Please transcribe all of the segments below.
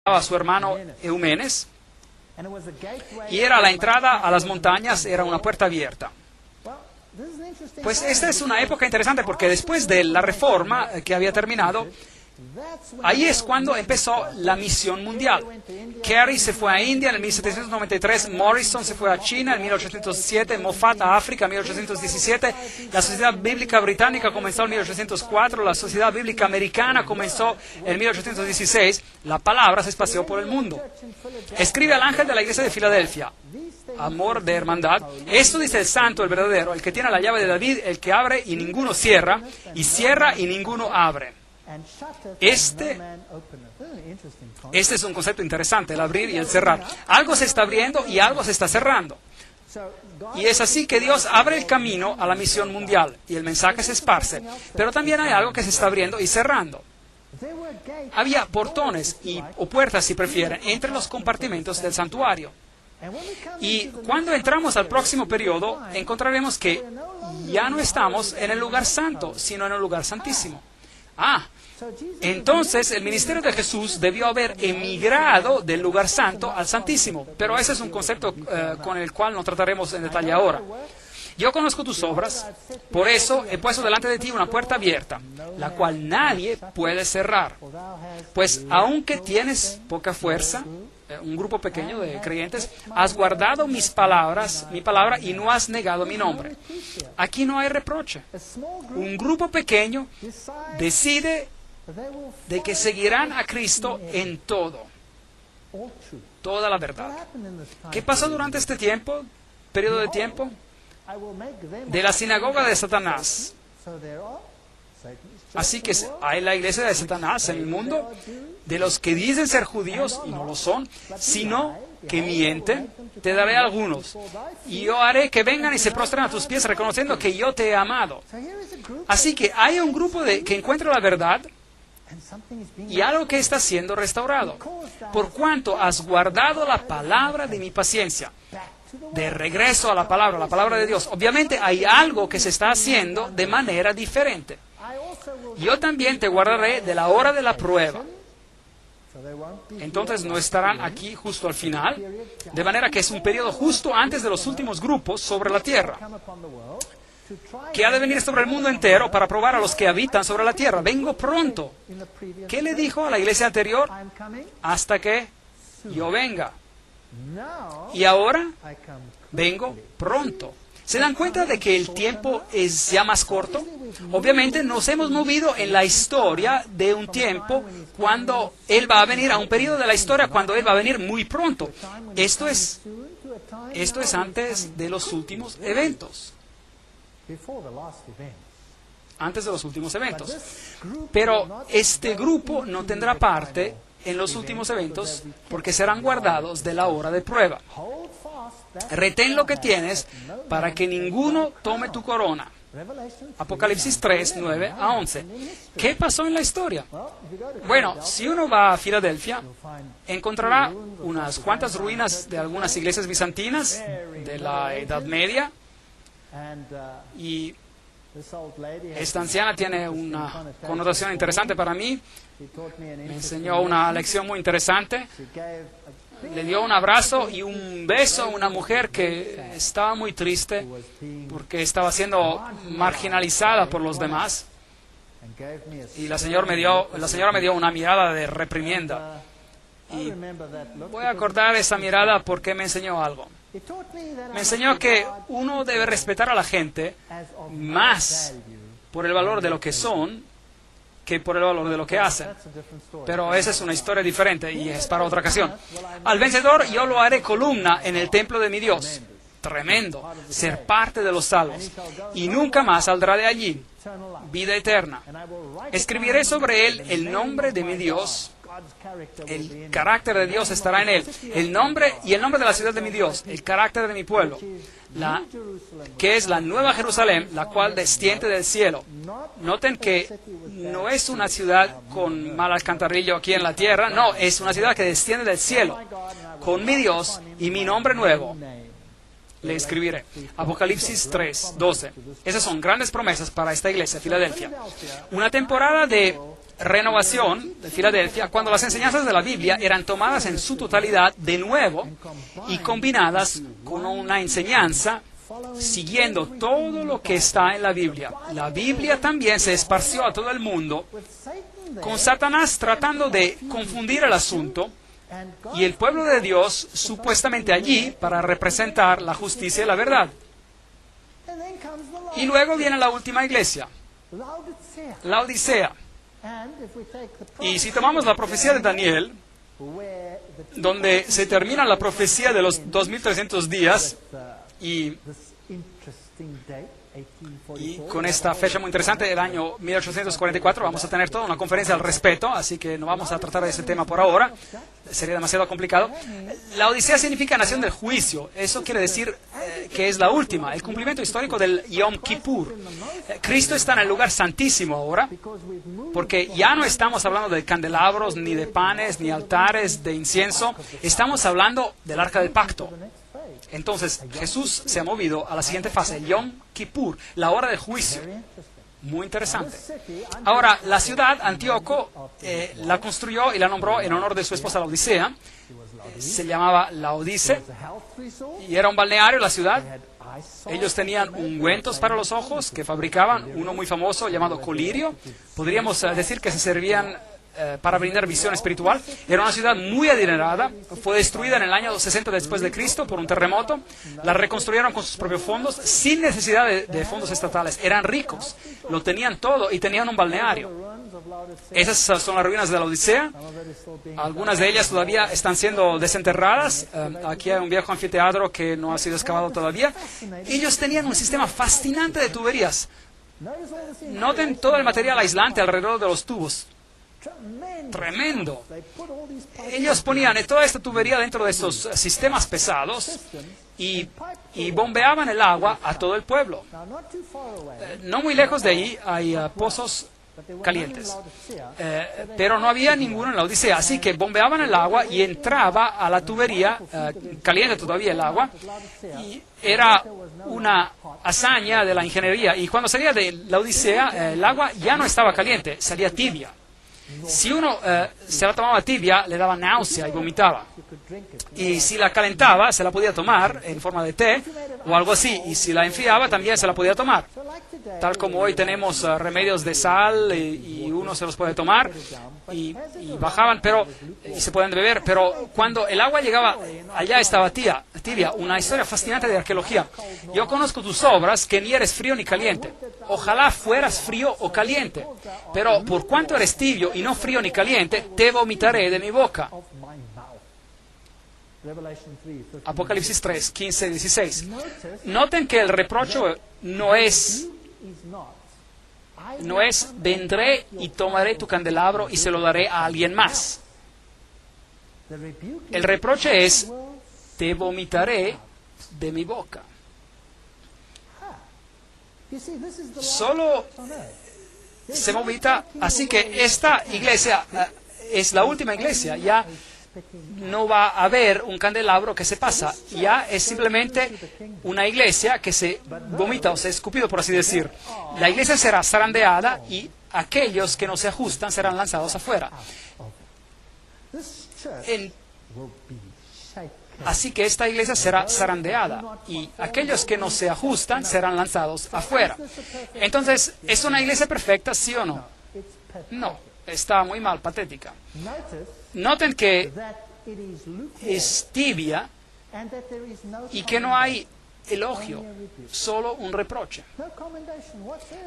a su hermano Eumenes, y era la entrada a las montañas, era una puerta abierta. Pues esta es una época interesante porque después de la reforma que había terminado, ahí es cuando empezó la misión mundial. Carey se fue a India en el 1793, Morrison se fue a China en 1807, Moffat a África en 1817, la Sociedad Bíblica Británica comenzó en 1804, la Sociedad Bíblica Americana comenzó en 1816, la palabra se esparció por el mundo. Escribe al ángel de la iglesia de Filadelfia, amor de hermandad, esto dice el santo, el verdadero, el que tiene la llave de David, el que abre y ninguno cierra, y cierra y ninguno abre. Este es un concepto interesante, el abrir y el cerrar. Algo se está abriendo y algo se está cerrando. Y es así que Dios abre el camino a la misión mundial y el mensaje se esparce. Pero también hay algo que se está abriendo y cerrando. Había portones o puertas, si prefieren, entre los compartimentos del santuario. Y cuando entramos al próximo periodo, encontraremos que ya no estamos en el lugar santo, sino en el lugar santísimo. Entonces el ministerio de Jesús debió haber emigrado del lugar santo al santísimo, pero ese es un concepto con el cual no trataremos en detalle ahora. Yo conozco tus obras, por eso he puesto delante de ti una puerta abierta, la cual nadie puede cerrar. Pues aunque tienes poca fuerza, un grupo pequeño de creyentes, has guardado mi palabra y no has negado mi nombre. Aquí no hay reproche. Un grupo pequeño decide de que seguirán a Cristo en todo, toda la verdad. ¿Qué pasó durante este periodo de tiempo? De la sinagoga de Satanás. Así que hay la iglesia de Satanás en el mundo, de los que dicen ser judíos y no lo son, sino que mienten. Te daré algunos, y yo haré que vengan y se prostren a tus pies reconociendo que yo te he amado. Así que hay un grupo que encuentra la verdad y algo que está siendo restaurado. Por cuanto has guardado la palabra de mi paciencia. De regreso a la palabra de Dios. Obviamente hay algo que se está haciendo de manera diferente. Yo también te guardaré de la hora de la prueba. Entonces no estarán aquí justo al final, de manera que es un periodo justo antes de los últimos grupos sobre la tierra, que ha de venir sobre el mundo entero para probar a los que habitan sobre la tierra. Vengo pronto. ¿Qué le dijo a la iglesia anterior? Hasta que yo venga. Y ahora vengo pronto. ¿Se dan cuenta de que el tiempo es ya más corto? Obviamente nos hemos movido en la historia de un tiempo cuando Él va a venir, a un periodo de la historia cuando Él va a venir muy pronto. Esto es antes de los últimos eventos. Antes de los últimos eventos. Pero este grupo no tendrá parte en los últimos eventos porque serán guardados de la hora de prueba. Retén lo que tienes para que ninguno tome tu corona. Apocalipsis 3, 9 a 11. ¿Qué pasó en la historia? Bueno, si uno va a Filadelfia, encontrará unas cuantas ruinas de algunas iglesias bizantinas de la Edad Media. Y esta anciana tiene una connotación interesante para mí. Me enseñó una lección muy interesante. Le dio un abrazo y un beso a una mujer que estaba muy triste porque estaba siendo marginalizada por los demás. Y la señora me dio una mirada de reprimienda. Y voy a acordar esa mirada porque me enseñó algo. Me enseñó que uno debe respetar a la gente más por el valor de lo que son que por el valor de lo que hacen. Pero esa es una historia diferente y es para otra ocasión. Al vencedor yo lo haré columna en el templo de mi Dios. Tremendo, ser parte de los salvos. Y nunca más saldrá de allí. Vida eterna. Escribiré sobre él el nombre de mi Dios. El carácter de Dios estará en él. El nombre de la ciudad de mi Dios. El carácter de mi pueblo. Que es la nueva Jerusalén, la cual desciende del cielo. Noten que no es una ciudad con mal alcantarillo aquí en la tierra. No, es una ciudad que desciende del cielo. Con mi Dios y mi nombre nuevo. le escribiré. Apocalipsis 3, 12. Esas son grandes promesas para esta iglesia, Filadelfia. Una temporada de renovación de Filadelfia, cuando las enseñanzas de la Biblia eran tomadas en su totalidad de nuevo y combinadas con una enseñanza siguiendo todo lo que está en la Biblia. La Biblia también se esparció a todo el mundo, con Satanás tratando de confundir el asunto, y el pueblo de Dios supuestamente allí para representar la justicia y la verdad. Y luego viene la última iglesia, la Odisea. Y si tomamos la profecía de Daniel, donde se termina la profecía de los 2300 días, y con esta fecha muy interesante, el año 1844, vamos a tener toda una conferencia al respecto, así que no vamos a tratar de ese tema por ahora, sería demasiado complicado. La Odisea significa nación del juicio, eso quiere decir que es la última, el cumplimiento histórico del Yom Kippur. Cristo está en el lugar santísimo ahora, porque ya no estamos hablando de candelabros, ni de panes, ni altares de incienso, estamos hablando del arca del pacto. Entonces, Jesús se ha movido a la siguiente fase, Yom Kippur, la hora del juicio. Muy interesante. Ahora, la ciudad, Antíoco, la construyó y la nombró en honor de su esposa la Odisea. Se llamaba Laodice y era un balneario la ciudad. Ellos tenían ungüentos para los ojos que fabricaban, uno muy famoso llamado colirio. Podríamos decir que se servían para brindar visión espiritual. Era una ciudad muy adinerada, fue destruida en el año 60 después de Cristo por un terremoto, la reconstruyeron con sus propios fondos, sin necesidad de fondos estatales. Eran ricos, lo tenían todo y tenían un balneario. Esas son las ruinas de la Odisea, algunas de ellas todavía están siendo desenterradas. Aquí hay un viejo anfiteatro que no ha sido excavado todavía. Ellos tenían un sistema fascinante de tuberías. Noten todo el material aislante alrededor de los tubos. Tremendo. Ellos ponían toda esta tubería dentro de estos sistemas pesados y bombeaban el agua a todo el pueblo. No muy lejos de ahí hay pozos calientes, pero no había ninguno en la Odisea, así que bombeaban el agua y entraba a la tubería, caliente todavía el agua, y era una hazaña de la ingeniería. Y cuando salía de la Odisea, el agua ya no estaba caliente, salía tibia. Si uno se la tomaba tibia, le daba náusea y vomitaba. Y si la calentaba, se la podía tomar en forma de té o algo así. Y si la enfriaba, también se la podía tomar. Tal como hoy tenemos remedios de sal y uno se los puede tomar y bajaban, y se pueden beber. Pero cuando el agua llegaba, allá estaba tibia. Una historia fascinante de arqueología. Yo conozco tus obras, que ni eres frío ni caliente. Ojalá fueras frío o caliente. Pero por cuanto eres tibio y no frío ni caliente, te vomitaré de mi boca. Apocalipsis 3, 15 y 16. Noten que el reproche no es vendré y tomaré tu candelabro y se lo daré a alguien más. El reproche es te vomitaré de mi boca. Solo se vomita, así que esta iglesia es la última iglesia. Ya no va a haber un candelabro que se pasa, ya es simplemente una iglesia que se vomita o se escupido, por así decir. La iglesia será zarandeada y aquellos que no se ajustan serán lanzados afuera. Así que esta iglesia será zarandeada y aquellos que no se ajustan serán lanzados afuera. Entonces, ¿es una iglesia perfecta, sí o no? No, está muy mal, patética. Noten que es tibia y que no hay elogio, solo un reproche.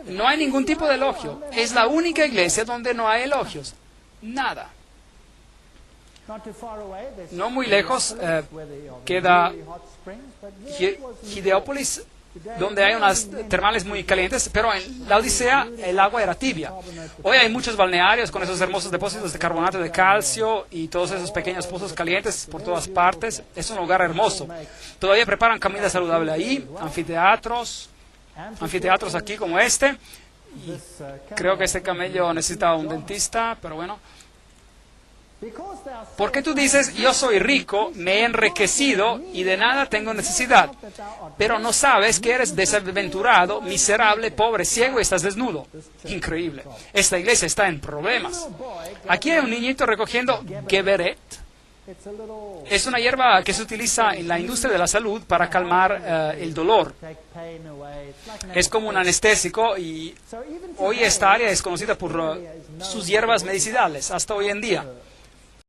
No hay ningún tipo de elogio. Es la única iglesia donde no hay elogios. Nada. No muy lejos queda Gideópolis, donde hay unas termales muy calientes, pero en la Odisea el agua era tibia. Hoy hay muchos balnearios con esos hermosos depósitos de carbonato de calcio y todos esos pequeños pozos calientes por todas partes. Es un lugar hermoso. Todavía preparan comida saludable ahí, anfiteatros aquí como este. Y creo que este camello necesita un dentista, pero bueno. Porque tú dices, yo soy rico, me he enriquecido y de nada tengo necesidad. Pero no sabes que eres desaventurado, miserable, pobre, ciego y estás desnudo. Increíble. Esta iglesia está en problemas. Aquí hay un niñito recogiendo Geverett. Es una hierba que se utiliza en la industria de la salud para calmar el dolor. Es como un anestésico y hoy esta área es conocida por sus hierbas medicinales, hasta hoy en día.